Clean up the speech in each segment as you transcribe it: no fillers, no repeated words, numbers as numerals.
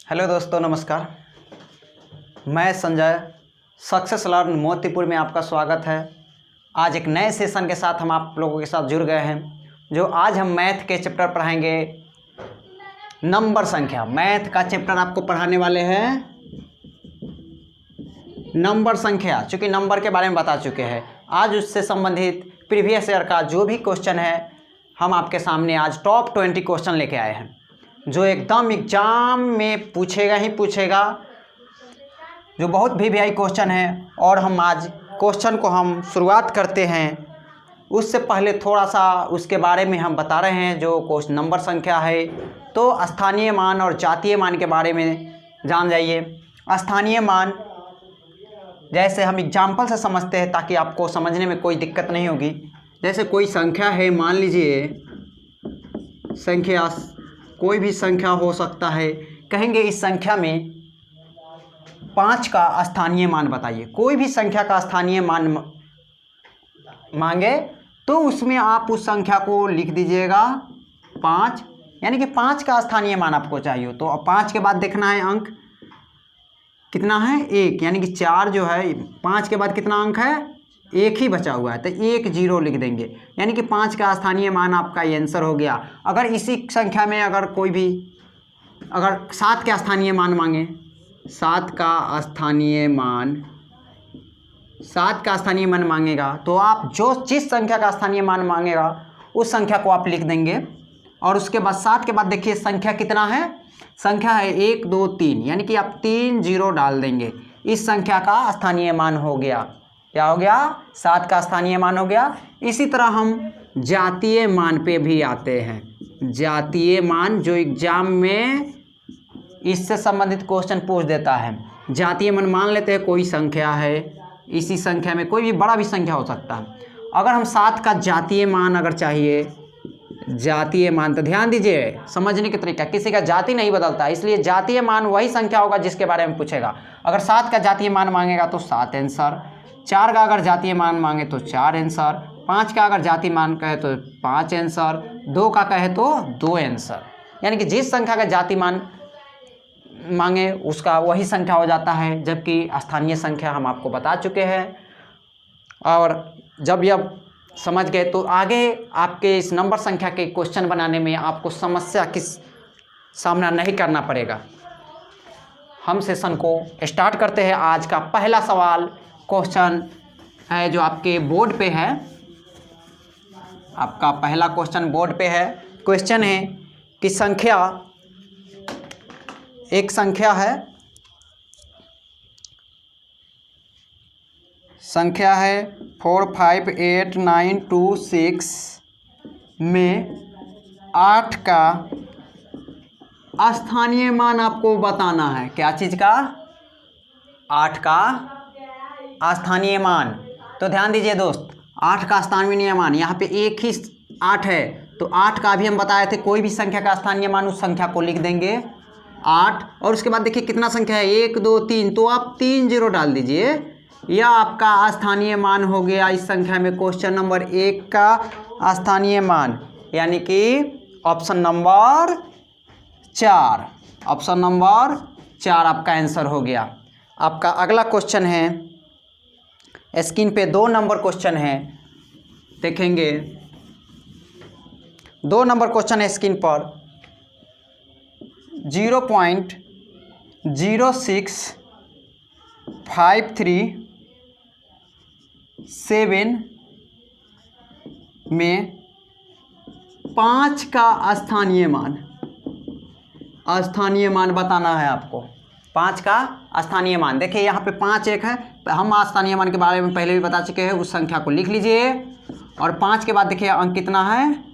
Hello दोस्तों, नमस्कार। मैं संजय सक्सेस लर्न मोतीपुर में आपका स्वागत है। आज एक नए सेशन के साथ हम आप लोगों के साथ जुड़ गए हैं। जो आज हम मैथ के चैप्टर पढ़ाएंगे, नंबर संख्या। मैथ का चैप्टर आपको पढ़ाने वाले हैं नंबर संख्या। चूँकि नंबर के बारे में बता चुके हैं, आज उससे संबंधित प्रीवियस ईयर का जो भी क्वेश्चन है हम आपके सामने आज टॉप 20 क्वेश्चन लेके आए हैं, जो एकदम एग्जाम में पूछेगा ही पूछेगा, जो बहुत VVI क्वेश्चन है। और हम आज क्वेश्चन को हम शुरुआत करते हैं। उससे पहले थोड़ा सा उसके बारे में हम बता रहे हैं। जो क्वेश्चन नंबर संख्या है, तो स्थानीय मान और जातीय मान के बारे में जान जाइए। स्थानीय मान जैसे हम एग्जाम्पल से समझते हैं ताकि आपको समझने में कोई दिक्कत नहीं होगी। जैसे कोई संख्या है, मान लीजिए संख्या, कोई भी संख्या हो सकता है। कहेंगे इस संख्या में 5 का स्थानीय मान बताइए। कोई भी संख्या का स्थानीय मान मांगे तो उसमें आप उस संख्या को लिख दीजिएगा 5, यानी कि 5 का स्थानीय मान आपको चाहिए। तो अब 5 के बाद देखना है अंक कितना है, 1, यानी कि 4 जो है 5 के बाद कितना अंक है, 1 ही बचा हुआ है, तो 1 0 लिख देंगे, यानी कि 5 का स्थानीय मान आपका ये आंसर हो गया। अगर इसी संख्या में अगर कोई भी अगर 7 का स्थानीय मान मांगे, 7 का स्थानीय मान मांगेगा, तो आप जिस संख्या का स्थानीय मान मांगेगा उस संख्या को आप लिख देंगे। और उसके बाद 7 के बाद देखिए संख्या कितना है, संख्या है 1 2 3, यानी कि आप 3 0 डाल देंगे। इस संख्या का स्थानीय मान हो गया। क्या हो गया? 7 का स्थानीय मान हो गया। इसी तरह हम जातीय मान पे भी आते हैं। जातीय मान जो एग्जाम में इससे संबंधित क्वेश्चन पूछ देता है। जातीय मान मान लेते हैं कोई संख्या है, इसी संख्या में कोई भी बड़ा भी संख्या हो सकता है। अगर हम 7 का जातीय मान अगर चाहिए, जातीय मान, तो ध्यान दीजिए समझने की तरीका, किसी का जाति नहीं बदलता, इसलिए जातीय मान वही संख्या होगा जिसके बारे में पूछेगा। अगर 7 का जातीय मान मांगेगा तो 7 आंसर, 4 का अगर जातीय मान मांगे तो 4 आंसर, 5 का अगर जातीय मान कहे तो 5 आंसर, 2 का कहे तो 2 आंसर। यानी कि जिस संख्या का जातीय मान मांगे उसका वही संख्या हो जाता है। जबकि स्थानीय संख्या हम आपको बता चुके हैं। और जब यह समझ गए तो आगे आपके इस नंबर संख्या के क्वेश्चन बनाने में आपको समस्या किस सामना नहीं करना पड़ेगा। हम सेशन को स्टार्ट करते हैं। आज का पहला सवाल क्वेश्चन है जो आपके बोर्ड पे है। आपका पहला क्वेश्चन बोर्ड पे है। क्वेश्चन है कि एक संख्या है, संख्या है 4 5 8 9 2 6 में 8 का स्थानीय मान आपको बताना है। क्या चीज़ का? 8 का स्थानीय मान। तो ध्यान दीजिए दोस्त, 8 का स्थानीय मान, यहाँ पे एक ही 8 है, तो 8 का भी हम बताए थे कोई भी संख्या का स्थानीय मान उस संख्या को लिख देंगे 8। और उसके बाद देखिए कितना संख्या है, 1 2 3, तो आप 3 0 डाल दीजिए। यह आपका स्थानीय मान हो गया इस संख्या में क्वेश्चन नंबर 1 का स्थानीय मान, यानी कि ऑप्शन नंबर 4। ऑप्शन नंबर 4 आपका आंसर हो गया। आपका अगला क्वेश्चन है, स्क्रीन पे 2 नंबर क्वेश्चन है, देखेंगे 2 नंबर क्वेश्चन है स्क्रीन पर। 0.0653 में 5 का स्थानीय मान बताना है आपको। 5 का स्थानीय मान, देखिए यहाँ पे 5 एक है, हम स्थानीय मान के बारे में पहले भी बता चुके हैं, उस संख्या को लिख लीजिए। और 5 के बाद देखिए अंक कितना है,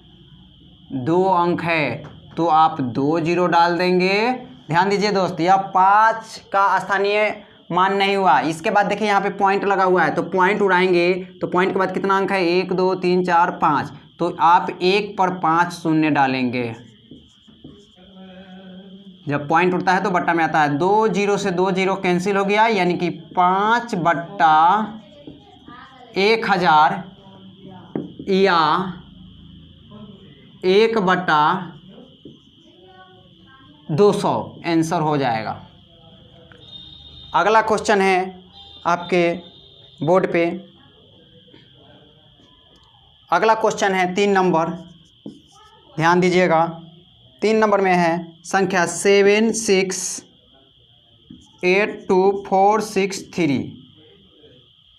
2 अंक है, तो आप 2 0 डाल देंगे। ध्यान दीजिए दोस्त, यह 5 का स्थानीय मान नहीं हुआ। इसके बाद देखिए यहाँ पे पॉइंट लगा हुआ है, तो पॉइंट उड़ाएंगे, तो पॉइंट के बाद कितना अंक है, 1 2 3 4 5, तो आप 1 पर 5 शून्य डालेंगे। जब पॉइंट उड़ता है तो बट्टा में आता है। 2 0 से 2 0 कैंसिल हो गया, यानी कि 5 बट्टा 1000 या 1 बटा 200 आंसर हो जाएगा। अगला क्वेश्चन है आपके बोर्ड पे, अगला क्वेश्चन है 3 नंबर, ध्यान दीजिएगा। 3 नंबर में है संख्या 7682463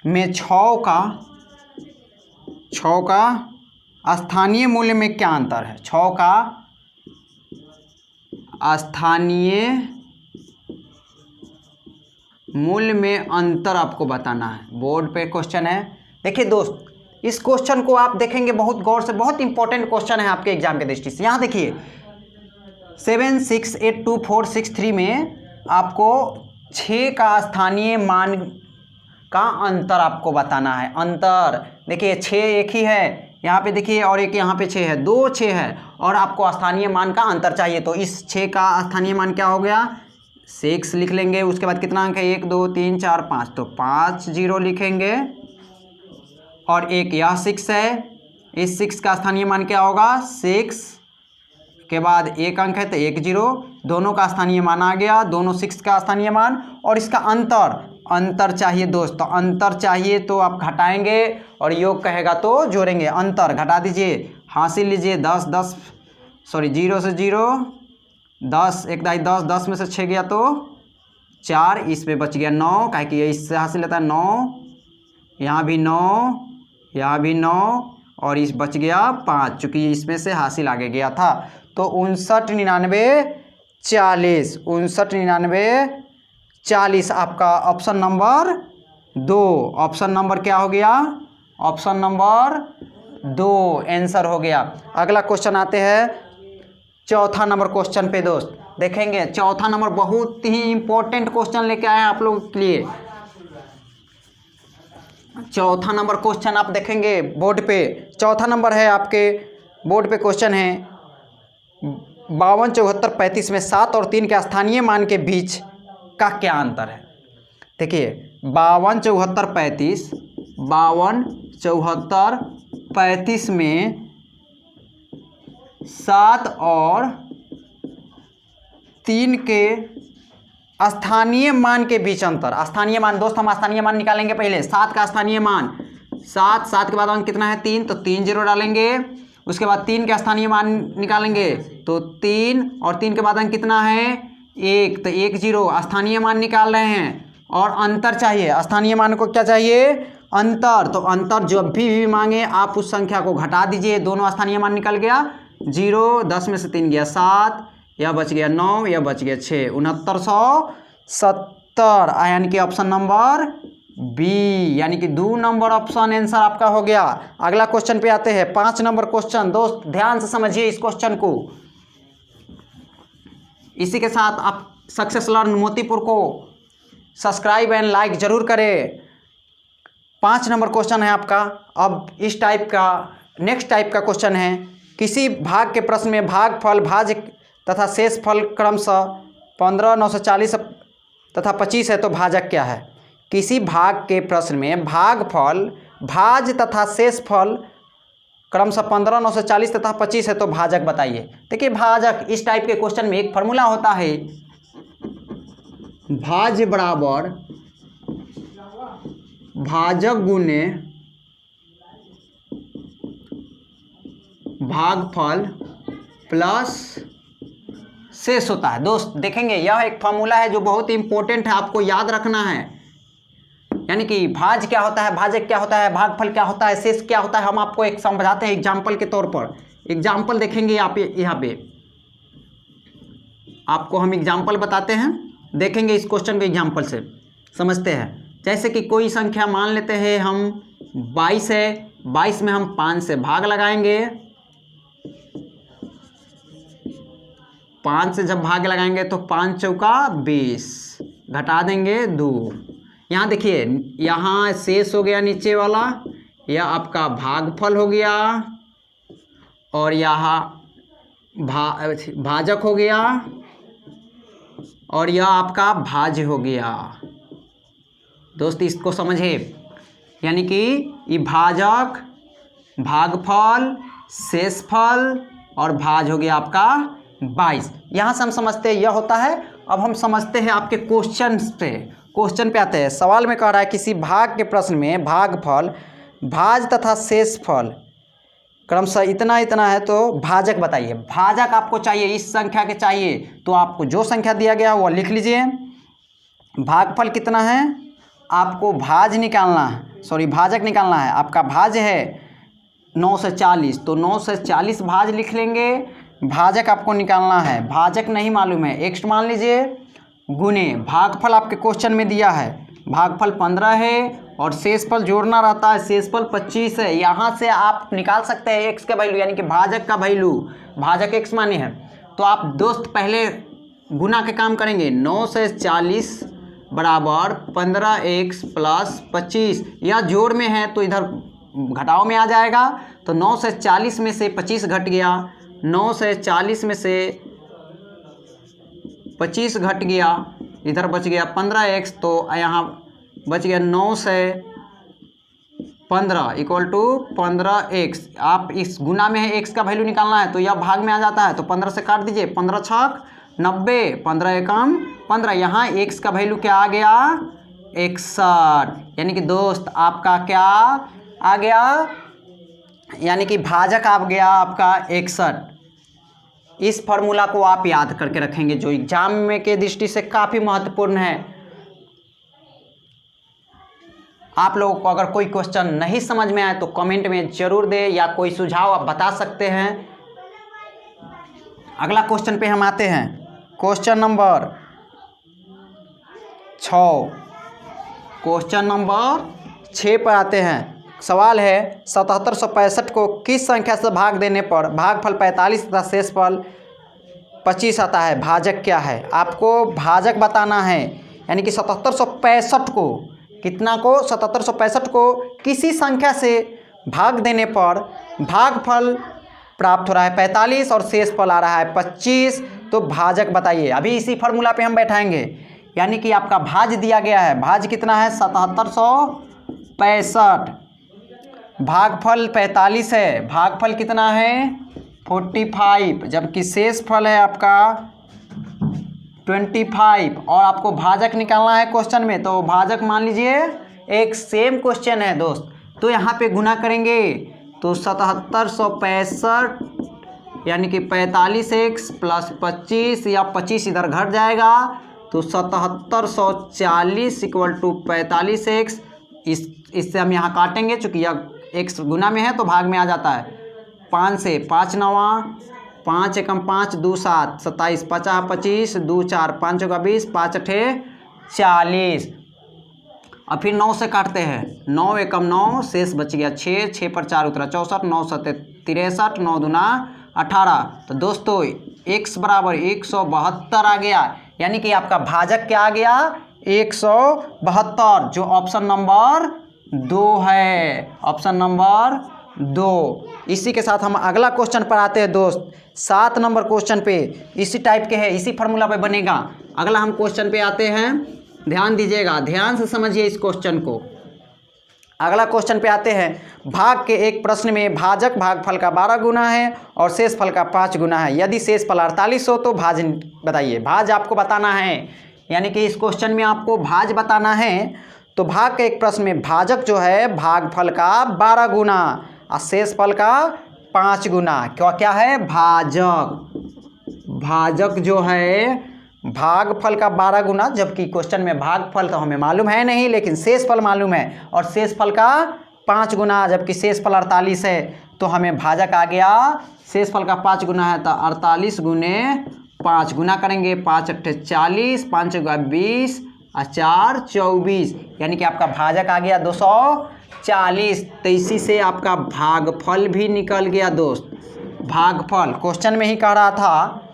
में 6 का स्थानीय मूल्य में क्या अंतर है। 6 का स्थानीय मूल्य में अंतर आपको बताना है। बोर्ड पे क्वेश्चन है। देखिए दोस्त, इस क्वेश्चन को आप देखेंगे बहुत गौर से, बहुत इंपॉर्टेंट क्वेश्चन है आपके एग्जाम के दृष्टि से। यहाँ देखिए 7682463 में आपको 6 का स्थानीय मान का अंतर आपको बताना है। अंतर देखिए 6 एक ही है यहाँ पे देखिए, और एक यहाँ पे 6 है, 2 6 है, और आपको स्थानीय मान का अंतर चाहिए। तो इस 6 का स्थानीय मान क्या हो गया, 6 लिख लेंगे। उसके बाद कितना अंक है, 1 2 3 4 5, तो 5 0 लिखेंगे, और एक यह 6 है, इस 6 का स्थानीय मान क्या होगा, 6 के बाद एक अंक है तो 1 0, दोनों का स्थानीय मान आ गया, दोनों 6 का स्थानीय मान, और इसका अंतर चाहिए दोस्त। तो अंतर चाहिए तो आप घटाएंगे, और योग कहेगा तो जोड़ेंगे। अंतर घटा दीजिए, हासिल लीजिए 10 10 सॉरी 0 से 0 10 1 10 10 में से 6 गया तो 4, इसमें बच गया 9, काहे कि इससे हासिल लेता है 9, यहाँ भी 9, यहाँ भी 9, और इस बच गया 5, चूँकि इसमें से हासिल आगे गया था। तो 59 99 40, 59 99 40 आपका ऑप्शन नंबर 2, ऑप्शन नंबर क्या हो गया, ऑप्शन नंबर 2 आंसर हो गया। अगला क्वेश्चन आते हैं चौथा नंबर क्वेश्चन पे दोस्त। देखेंगे चौथा नंबर बहुत ही इंपॉर्टेंट क्वेश्चन लेके आए हैं आप लोगों के लिए। चौथा नंबर क्वेश्चन आप देखेंगे बोर्ड पे, चौथा नंबर है आपके बोर्ड पे क्वेश्चन है 52 74 35 में 7 और 3 के स्थानीय मान के बीच का क्या अंतर है। देखिए 52 74 35, 52 74 35 में 7 और 3 के स्थानीय मान के बीच अंतर। स्थानीय मान दोस्त, हम स्थानीय मान निकालेंगे पहले। 7 का स्थानीय मान 7 के बाद अंक कितना है 3, तो 3 0 डालेंगे। उसके बाद 3 के स्थानीय मान निकालेंगे तो 3, और 3 के बाद अंक कितना है 1, तो 1 0 स्थानीय मान निकाल रहे हैं, और अंतर चाहिए। स्थानीय मान को क्या चाहिए, अंतर। तो अंतर जब भी मांगे आप उस संख्या को घटा दीजिए। दोनों स्थानीय मान निकल गया 0, 10 में से 3 गया 7, यह बच गया 9, यह बच गया 6, 6970, यानी कि ऑप्शन नंबर बी, यानी कि 2 नंबर ऑप्शन आंसर आपका हो गया। अगला क्वेश्चन पे आते हैं 5 नंबर क्वेश्चन। दोस्त ध्यान से समझिए इस क्वेश्चन को। इसी के साथ आप सक्सेस लर्न मोतीपुर को सब्सक्राइब एंड लाइक जरूर करें। 5 नंबर क्वेश्चन है आपका। अब इस टाइप का नेक्स्ट टाइप का क्वेश्चन है, किसी भाग के प्रश्न में भागफल, भाज्य तथा शेषफल क्रमशः 15 940 तथा 25 है तो भाजक क्या है। किसी भाग के प्रश्न में भागफल, भाज्य तथा शेषफल क्रमशः 15 940 तथा 25 है तो भाजक बताइए। देखिए भाजक, इस टाइप के क्वेश्चन में एक फॉर्मूला होता है, भाज्य बराबर भाजक गुने भागफल प्लस शेष होता है। दोस्त देखेंगे यह एक फॉर्मूला है जो बहुत इंपॉर्टेंट है, आपको याद रखना है। यानी कि भाज्य क्या होता है, भाजक क्या होता है, भागफल क्या होता है, शेष क्या होता है, हम आपको एक समझाते हैं एग्जाम्पल के तौर पर। एग्जाम्पल देखेंगे आप यहाँ पे, आपको हम एग्जाम्पल बताते हैं, देखेंगे इस क्वेश्चन को एग्जाम्पल से समझते हैं। जैसे कि कोई संख्या मान लेते हैं हम 22 है, 22 में हम 5 से भाग लगाएंगे, 5 से जब भाग लगाएंगे तो 5 चौका 20, घटा देंगे 2। यहाँ देखिए यहाँ शेष हो गया नीचे वाला, यह आपका भागफल हो गया, और यहाँ भाजक हो गया, और यह आपका भाज्य हो गया। दोस्त इसको समझे, यानी कि ये भाजक, भागफल, शेषफल और भाज हो गया आपका 22। यहाँ से हम समझते हैं यह होता है। अब हम समझते हैं आपके क्वेश्चन पे आते हैं। सवाल में कह रहा है किसी भाग के प्रश्न में भागफल, भाज तथा शेषफल क्रमशः इतना इतना है तो भाजक बताइए। भाजक आपको चाहिए, इस संख्या के चाहिए, तो आपको जो संख्या दिया गया वो लिख लीजिए। भागफल कितना है, आपको भाज निकालना है, सॉरी भाजक निकालना है। आपका भाज है 9 से 40, तो 9 से 40 भाज लिख लेंगे। भाजक आपको निकालना है, भाजक नहीं मालूम है, एक्स मान लीजिए, गुने भागफल आपके क्वेश्चन में दिया है, भागफल 15 है और शेषफल जोड़ना रहता है, शेषफल 25 है। यहाँ से आप निकाल सकते हैं एक्स का वैल्यू, यानी कि भाजक का वैल्यू, भाजक एक्स माने है। तो आप दोस्त पहले गुना के काम करेंगे। 9 से 40 बराबर 15x प्लस 25, या जोड़ में है तो इधर घटाव में आ जाएगा। तो 9 से 40 में से 25 घट गया, 9 से 40 में से 25 घट गया, इधर बच गया 15x, तो यहाँ बच गया 9 से 15 इक्वल टू 15x। आप इस गुना में है, x का वैल्यू निकालना है तो यह भाग में आ जाता है, तो 15 से काट दीजिए, 15 छक 90, 15 एकम 15। यहाँ x का वैल्यू क्या आ गया, 61, यानी कि दोस्त आपका क्या आ गया, यानी कि भाजक आ गया आपका 61। इस फार्मूला को आप याद करके रखेंगे जो एग्जाम में के दृष्टि से काफ़ी महत्वपूर्ण है। आप लोगों को अगर कोई क्वेश्चन नहीं समझ में आए तो कमेंट में जरूर दे, या कोई सुझाव आप बता सकते हैं। अगला क्वेश्चन पे हम आते हैं, क्वेश्चन नंबर 6। क्वेश्चन नंबर 6 पर आते हैं। सवाल है 7765 को किस संख्या से भाग देने पर भागफल 45 तथा शेषफल 25 आता है, भाजक क्या है। आपको भाजक बताना है, यानी कि 7765 को, कितना को, 7765 को किसी संख्या से भाग देने पर भागफल प्राप्त हो रहा है 45 और शेषफल आ रहा है 25, तो भाजक बताइए। अभी इसी फार्मूला पे हम बैठाएंगे, यानी कि आपका भाज दिया गया है, भाज कितना है 7765, भागफल 45 है, भागफल कितना है 45, जबकि शेषफल है आपका 25, और आपको भाजक निकालना है क्वेश्चन में, तो भाजक मान लीजिए एक सेम क्वेश्चन है दोस्त। तो यहाँ पे गुना करेंगे तो 7765 यानी कि 45x प्लस 25, या 25 इधर घट जाएगा, तो 7740 इक्वल टू 45x। इससे हम यहाँ काटेंगे, चूँकि यह x गुना में है तो भाग में आ जाता है। 5 से 5 नवा, 5 एकम 5 2 7 27, 50 25 2 4 5 का 20, 5 अठे 40। अब फिर 9 से काटते हैं, 9 एकम 9, शेष बच गया 6, 6 पर 4 उतरा 64, 9 7 63, 9 दूना 18। तो दोस्तों x बराबर 172 आ गया, यानी कि आपका भाजक क्या आ गया 172, जो ऑप्शन नंबर 2 है, ऑप्शन नंबर 2। इसी के साथ हम अगला क्वेश्चन पर आते हैं दोस्त। 7 नंबर क्वेश्चन पे इसी टाइप के है, इसी फार्मूला पे बनेगा। अगला हम क्वेश्चन पे आते हैं, ध्यान दीजिएगा, ध्यान से समझिए इस क्वेश्चन को। अगला क्वेश्चन पे आते हैं। भाग के एक प्रश्न में भाजक भागफल का 12 गुना है और शेषफल का 5 गुना है। यदि शेषफल 48 हो तो भाज बताइए। भाज आपको बताना है, यानी कि इस क्वेश्चन में आपको भाज बताना है। तो भाग के एक प्रश्न में भाजक जो है भागफल का 12 गुना और शेषफल का 5 गुना, क्या है भाजक। भाजक जो है भागफल का 12 गुना, जबकि क्वेश्चन में भागफल तो हमें मालूम है नहीं, लेकिन शेषफल मालूम है, और शेषफल का 5 गुना, जबकि शेषफल 48 है, तो हमें भाजक आ गया शेषफल का 5 गुना है, तो 48 गुने 5 गुना करेंगे, 5 अट्ठे 40, 5 का 20 और 4 24, यानी कि आपका भाजक आ गया 240। तो इसी से आपका भागफल भी निकल गया दोस्त। भागफल क्वेश्चन में ही कह रहा था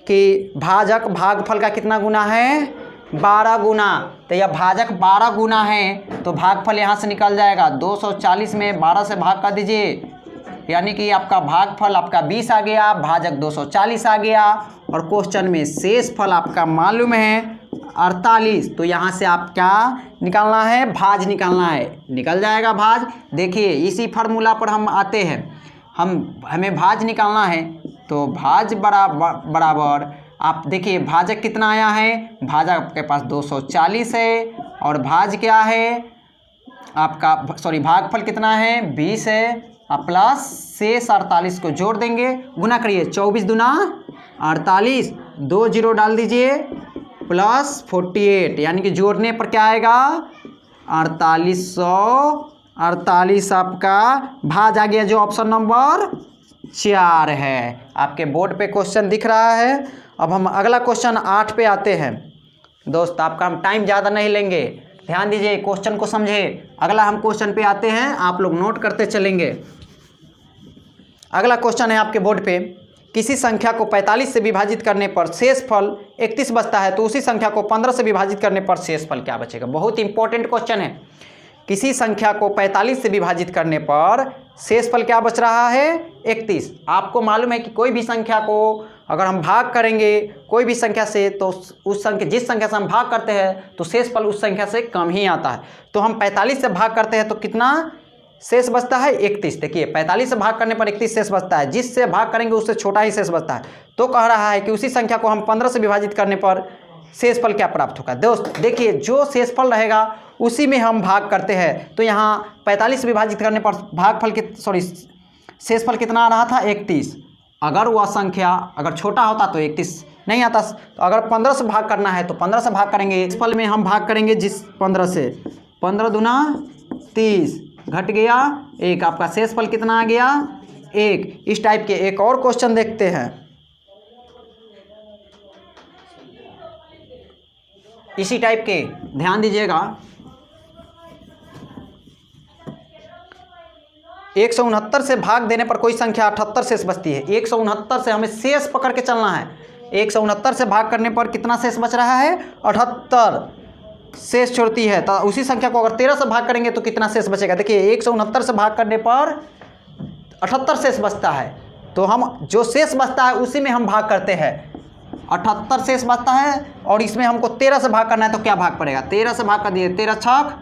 कि भाजक भागफल का कितना गुना है 12 गुना, तो यह भाजक 12 गुना है, तो भागफल यहाँ से निकल जाएगा। 240 में 12 से भाग कर दीजिए, यानी कि आपका भागफल आपका 20 आ गया, भाजक 240 आ गया, और क्वेश्चन में शेषफल आपका मालूम है 48। तो यहाँ से आप क्या निकालना है, भाज निकालना है, निकल जाएगा भाज। देखिए इसी फार्मूला पर हम आते हैं, हमें भाज निकालना है, तो भाज बराबर आप देखिए भाजक कितना आया है, भाजक आपके पास 240 है और भाज क्या है आपका भागफल कितना है 20 है। अब प्लस शेष 48 को जोड़ देंगे, गुना करिए 24 दूना 48, 2 जीरो डाल दीजिए प्लस 48, यानी कि जोड़ने पर क्या आएगा 4848 आपका भाज आ गया, जो ऑप्शन नंबर 4 है। आपके बोर्ड पे क्वेश्चन दिख रहा है। अब हम अगला क्वेश्चन 8 पे आते हैं। दोस्त आपका हम टाइम ज़्यादा नहीं लेंगे, ध्यान दीजिए क्वेश्चन को समझे। अगला हम क्वेश्चन पे आते हैं, आप लोग नोट करते चलेंगे। अगला क्वेश्चन है आपके बोर्ड पे, किसी संख्या को 45 से विभाजित करने पर शेषफल 31 बचता है, तो उसी संख्या को 15 से विभाजित करने पर शेषफल क्या बचेगा। बहुत इंपॉर्टेंट क्वेश्चन है। किसी संख्या को 45 से विभाजित करने पर शेषफल क्या बच रहा है 31। आपको मालूम है कि कोई भी संख्या को अगर हम भाग करेंगे कोई भी संख्या से, तो उस संख्या जिस संख्या से हम भाग करते हैं तो शेषफल उस संख्या से कम ही आता है। तो हम 45 से भाग करते हैं तो कितना शेष बचता है 31। देखिए 45 से भाग करने पर 31 शेष बचता है, जिससे भाग करेंगे उससे छोटा ही शेष बचता है। तो कह रहा है कि उसी संख्या को हम 15 से विभाजित करने पर शेषफल क्या प्राप्त होगा। दोस्त देखिए जो शेषफल रहेगा उसी में हम भाग करते हैं। तो यहाँ 45 से विभाजित करने पर भागफल शेषफल कितना आ रहा था 31। अगर वह संख्या अगर छोटा होता तो 31 नहीं आता। तो अगर 15 से भाग करना है तो 15 से भाग करेंगे। इस फल में हम भाग करेंगे जिस 15 से, 15 दूना 30 घट गया 1, आपका शेषफल कितना आ गया 1। इस टाइप के एक और क्वेश्चन देखते हैं। इसी टाइप के ध्यान दीजिएगा। 169 से भाग देने पर कोई संख्या 78 शेष बचती है। 169 से हमें शेष पकड़ के चलना है। 169 से भाग करने पर कितना शेष बच रहा है 78 शेष छोड़ती है। तो उसी संख्या को अगर 13 से भाग करेंगे तो कितना शेष बचेगा। देखिए 169 से भाग करने पर 78 शेष बचता है, तो हम जो शेष बचता है उसी में हम भाग करते हैं। 78 शेष बचता है और इसमें हमको 13 से भाग करना है, तो क्या भाग पड़ेगा 13 से भाग कर दिए 13 छक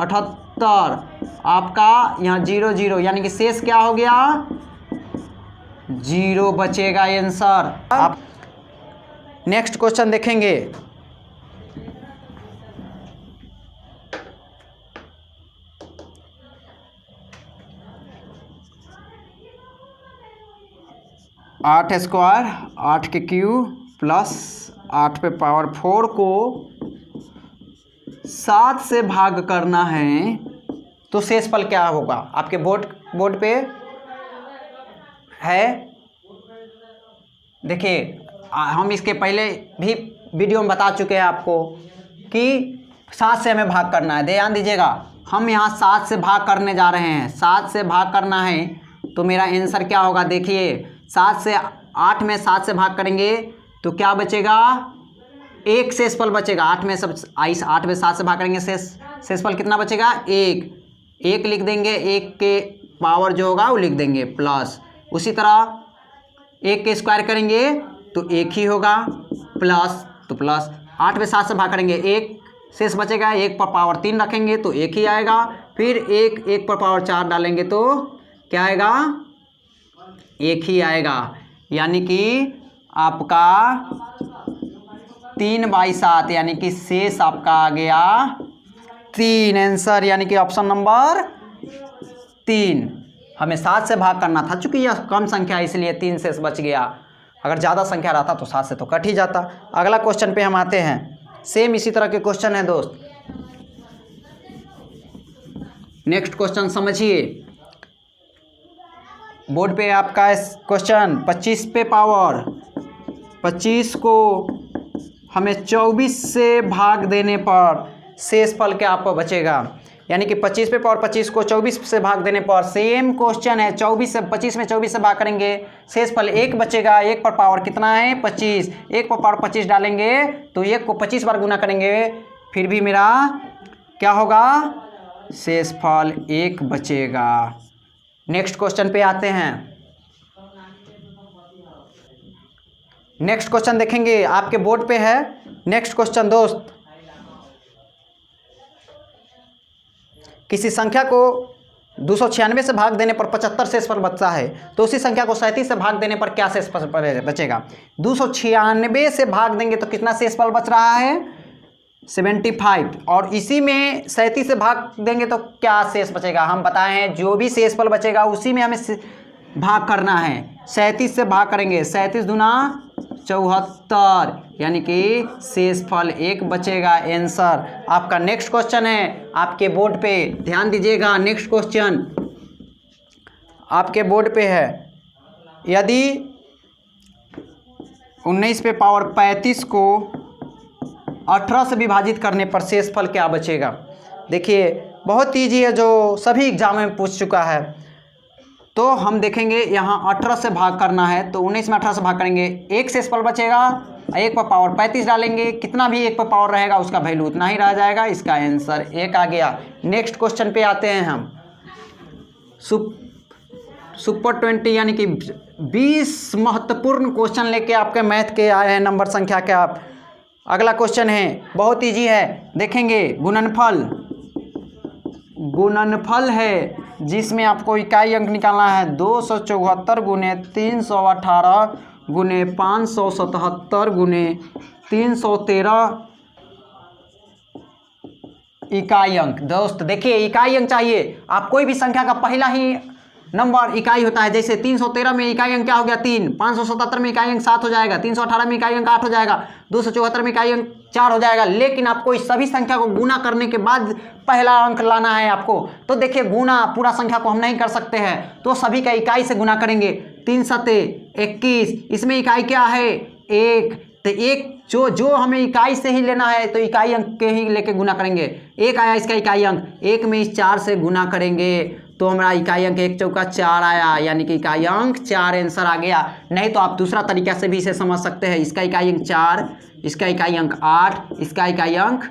78, आपका यहाँ 0 0 यानी कि शेष क्या हो गया 0 बचेगा आंसर। आप नेक्स्ट क्वेश्चन देखेंगे। आठ स्क्वायर 8 के क्यूब प्लस 8 पे पावर 4 को 7 से भाग करना है तो शेषफल क्या होगा। आपके बोर्ड पे है। देखिए हम इसके पहले भी वीडियो में बता चुके हैं आपको कि 7 से हमें भाग करना है। ध्यान दीजिएगा, हम यहाँ 7 से भाग करने जा रहे हैं। 7 से भाग करना है तो मेरा आंसर क्या होगा। देखिए 7 से 8 में 7 से भाग करेंगे तो क्या बचेगा 1 शेषफल बचेगा। 8 में 7 से भाग करेंगे शेषफल कितना बचेगा 1 लिख देंगे। 1 के पावर जो होगा वो लिख देंगे प्लस। उसी तरह 1 के स्क्वायर करेंगे तो 1 ही होगा प्लस, तो प्लस 8 में 7 से भाग करेंगे 1 शेष बचेगा। 1 पर पावर 3 रखेंगे तो 1 ही आएगा। फिर 1 पर पावर 4 डालेंगे तो क्या आएगा 1 ही आएगा। यानी कि आपका 3/7 यानी कि शेष आपका आ गया 3 आंसर, यानी कि ऑप्शन नंबर 3। हमें 7 से भाग करना था, चूंकि यह कम संख्या है इसलिए 3 शेष बच गया। अगर ज़्यादा संख्या रहता तो 7 से तो कट ही जाता। अगला क्वेश्चन पे हम आते हैं। सेम इसी तरह के क्वेश्चन है दोस्त। नेक्स्ट क्वेश्चन समझिए। बोर्ड पे आपका क्वेश्चन 25 पे पावर 25 को हमें 24 से भाग देने पर शेषफल क्या आपको बचेगा। यानी कि 25 पे पावर 25 को 24 से भाग देने पर सेम क्वेश्चन है। 25 में 24 से भाग करेंगे शेषफल 1 बचेगा। 1 पर पावर कितना है 25। 1 पर पावर 25 डालेंगे तो 1 को 25 बार गुना करेंगे, फिर भी मेरा क्या होगा शेषफल 1 बचेगा। नेक्स्ट क्वेश्चन पे आते हैं। नेक्स्ट क्वेश्चन देखेंगे, आपके बोर्ड पे है। नेक्स्ट क्वेश्चन दोस्त, किसी संख्या को 296 से भाग देने पर 75 शेषफल बचता है, तो उसी संख्या को 37 से भाग देने पर क्या शेषफल बचेगा? 296 से भाग देंगे तो कितना शेषफल बच रहा है? 75। और इसी में 37 से भाग देंगे तो क्या शेष बचेगा? हम बताए हैं जो भी शेषफल बचेगा उसी में हमें भाग करना है। 37 से भाग करेंगे, 37 दूना 74, यानी कि शेषफल 1 बचेगा। आंसर आपका नेक्स्ट क्वेश्चन है आपके बोर्ड पे, ध्यान दीजिएगा। नेक्स्ट क्वेश्चन आपके बोर्ड पे है, यदि 19 पे पावर 35 को 18 से विभाजित करने पर शेषफल क्या बचेगा? देखिए बहुत ईजी है, जो सभी एग्जाम में पूछ चुका है। तो हम देखेंगे यहाँ 18 से भाग करना है, तो 19 में 18 से भाग करेंगे, 1 शेषफल बचेगा, 1 पर पावर 35 डालेंगे, कितना भी 1 पर पावर रहेगा उसका वैल्यू उतना ही रह जाएगा। इसका आंसर 1 आ गया। नेक्स्ट क्वेश्चन पे आते हैं हम। सुपर 20 यानी कि 20 महत्वपूर्ण क्वेश्चन लेके आपके मैथ के आए हैं नंबर संख्या के आप। अगला क्वेश्चन है बहुत ईजी है, देखेंगे गुणनफल है जिसमें आपको इकाई अंक निकालना है। 274 गुने 318 गुने 577 गुने 313 इकाई अंक। दोस्त देखिए इकाई अंक चाहिए, आप कोई भी संख्या का पहला ही नंबर इकाई होता है। जैसे 313 में इकाई अंक क्या हो गया? 3। 577 में इकाई अंक 7 हो जाएगा। 318 में इकाई अंक 8 हो जाएगा। 274 में इकाई अंक 4 हो जाएगा। लेकिन आपको इस सभी संख्या को गुना करने के बाद पहला अंक लाना है आपको। तो देखिए गुना पूरा संख्या को हम नहीं कर सकते हैं, तो सभी का इकाई से गुना करेंगे। 3 सते 21, इसमें इकाई क्या है? 1। तो 1 जो हमें इकाई से ही लेना है, तो इकाई अंक के ही लेके गुना करेंगे। 1 आया इसका इकाई अंक, 1 में इस 4 से गुना करेंगे तो हमारा इकाई अंक 1 चौका 4 आया, यानी कि इकाई अंक 4 आंसर आ गया। नहीं तो आप दूसरा तरीका से भी इसे समझ सकते हैं। इसका इकाई अंक 4, इसका इकाई अंक 8, इसका इकाई अंक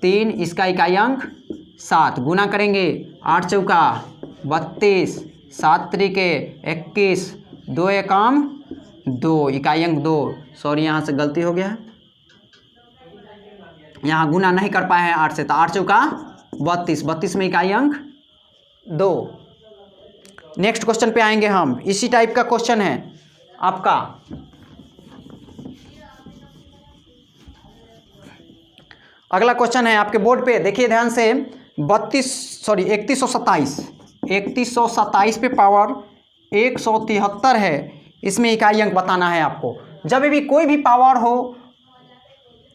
3, इसका इकाई अंक 7। गुना करेंगे, 8 चौका 32, 7 त्रिके 21, 2 एकम 2, इकाई अंक 2। सॉरी यहाँ से गलती हो गया है, यहाँ गुना नहीं कर पाए हैं 8 से, तो 8 चौका 32, 32 में इकाई अंक 2। नेक्स्ट क्वेश्चन पे आएंगे हम। इसी टाइप का क्वेश्चन है आपका। अगला क्वेश्चन है आपके बोर्ड पे, देखिए ध्यान से। 3127 पे पावर 173 है, इसमें इकाई अंक बताना है आपको। जब भी कोई भी पावर हो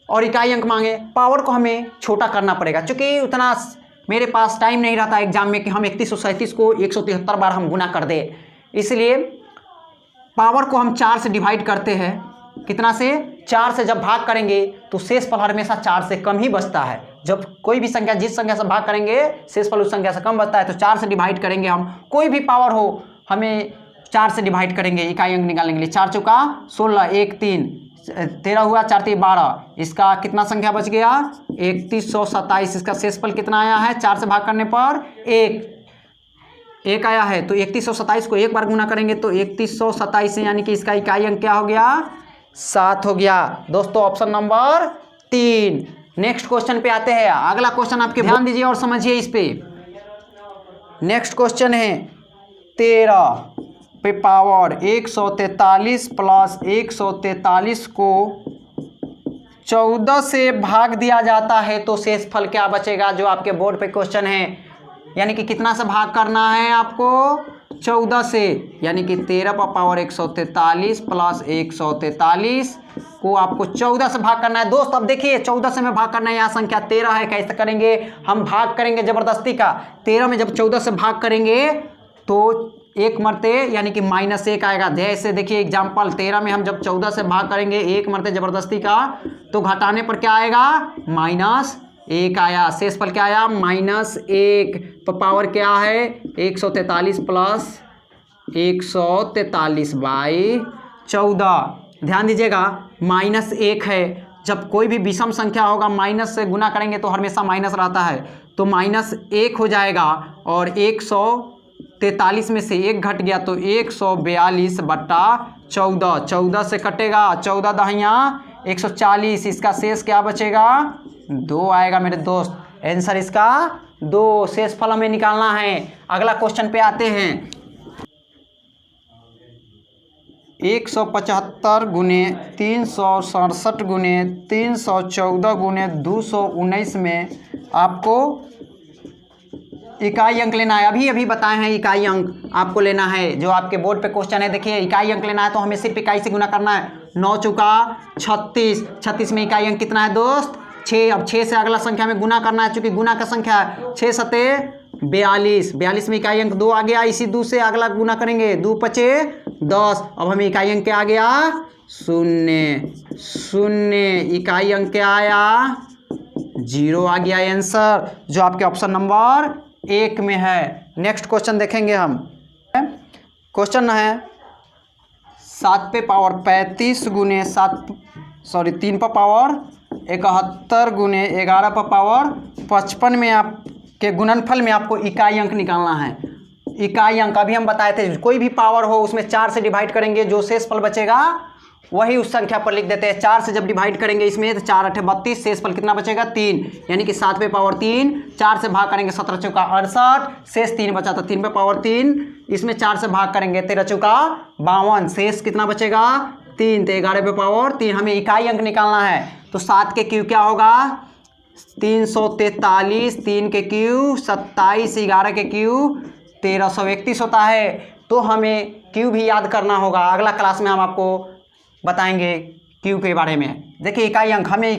और इकाई अंक मांगे, पावर को हमें छोटा करना पड़ेगा, क्योंकि उतना मेरे पास टाइम नहीं रहता एग्जाम में कि हम 3137 को 173 बार हम गुना कर दे। इसलिए पावर को हम 4 से डिवाइड करते हैं। कितना से? 4 से जब भाग करेंगे तो शेषफल हमेशा 4 से कम ही बचता है। जब कोई भी संख्या जिस संख्या से भाग करेंगे शेषफल उस संख्या से कम बचता है, तो 4 से डिवाइड करेंगे हम। कोई भी पावर हो हमें 4 से डिवाइड करेंगे इकाई अंक निकालने के लिए। 4 चौका 16, 1 3 13 हुआ, 4 3 12, इसका कितना संख्या बच गया? 3127। इसका शेषफल कितना आया है? 4 से भाग करने पर 1 आया है। तो 3127 को 1 बार गुना करेंगे तो 3127, यानी कि इसका इकाई अंक क्या हो गया? 7 हो गया। दोस्तों ऑप्शन नंबर 3। नेक्स्ट क्वेश्चन पे आते हैं। अगला क्वेश्चन आपके ध्यान दीजिए और समझिए इस पे। नेक्स्ट क्वेश्चन है 13 पे पावर 143 प्लस 143 को 14 से भाग दिया जाता है तो शेषफल क्या बचेगा? जो आपके बोर्ड पे क्वेश्चन है, यानी कि कितना से भाग करना है आपको? 14 से, यानी कि 13 पर पावर 143 प्लस 143 को आपको 14 से भाग करना है। दोस्त अब देखिए 14 से में भाग करना है, यहाँ संख्या 13 है, कैसे करेंगे? हम भाग करेंगे जबरदस्ती का। 13 में जब 14 से भाग करेंगे तो 1 मरते यानी कि -1 आएगा। जैसे देखिए एग्जाम्पल, 13 में हम जब 14 से भाग करेंगे 1 मरते जबरदस्ती का, तो घटाने पर क्या आएगा? -1 आया। शेषफल क्या आया? -1। तो पावर क्या है? 143 प्लस 143 बाई 14। ध्यान दीजिएगा -1 है। जब कोई भी विषम संख्या होगा माइनस से गुना करेंगे तो हमेशा माइनस रहता है, तो -1 हो जाएगा। और 143 में से 1 घट गया तो 142/14, 14 से कटेगा, 14 दहिया 140। इसका शेष क्या बचेगा? 2 आएगा मेरे दोस्त। आंसर इसका 2, शेषफल हमें निकालना है। अगला क्वेश्चन पे आते हैं। 175 गुने 367 गुने 314 गुने 219 में आपको इकाई अंक लेना है। अभी बताए हैं इकाई अंक आपको लेना है, जो आपके बोर्ड पे क्वेश्चन है। देखिए इकाई अंक लेना है तो हमें सिर्फ इकाई से गुना करना है। 9 चौका 36, 36 में इकाई अंक कितना है दोस्त? 6। अब 6 से अगला संख्या में गुना करना है, चूंकि गुना का संख्या है। 6 सते 42, 42 में इकाई अंक 2 आ गया। इसी 2 से अगला गुना करेंगे, 2 पचे 10। अब हमें इकाई अंक क्या आ गया? 0, 0। इकाई अंक क्या आया? 0 आ गया आंसर, जो आपके ऑप्शन नंबर 1 में है। नेक्स्ट क्वेश्चन देखेंगे हम। क्वेश्चन है 7 पे पावर 35 गुने 3 पर पावर 71 गुने 11 पर पावर 55 में आपके गुणनफल में आपको इकाई अंक निकालना है। इकाई अंक अभी हम बताए थे, कोई भी पावर हो उसमें 4 से डिवाइड करेंगे, जो शेषफल बचेगा वही उस संख्या पर लिख देते हैं। 4 से जब डिवाइड करेंगे इसमें तो 4 8 32, शेषफल कितना बचेगा? 3, यानी कि 7 पे पावर 3। 4 से भाग करेंगे 17 चौका 68, शेष 3 बचा, तो 3 पे पावर 3। इसमें 4 से भाग करेंगे 13 चौका 52, शेष कितना बचेगा? 3, तो 11 पे पावर 3। हमें इकाई अंक निकालना है, तो 7 के क्यू क्या होगा? 343, 3 के क्यू 27, 11 के क्यू 1331 होता है। तो हमें क्यू भी याद करना होगा। अगला क्लास में हम आपको बताएंगे क्यू के बारे में। देखिए इकाई अंक हमें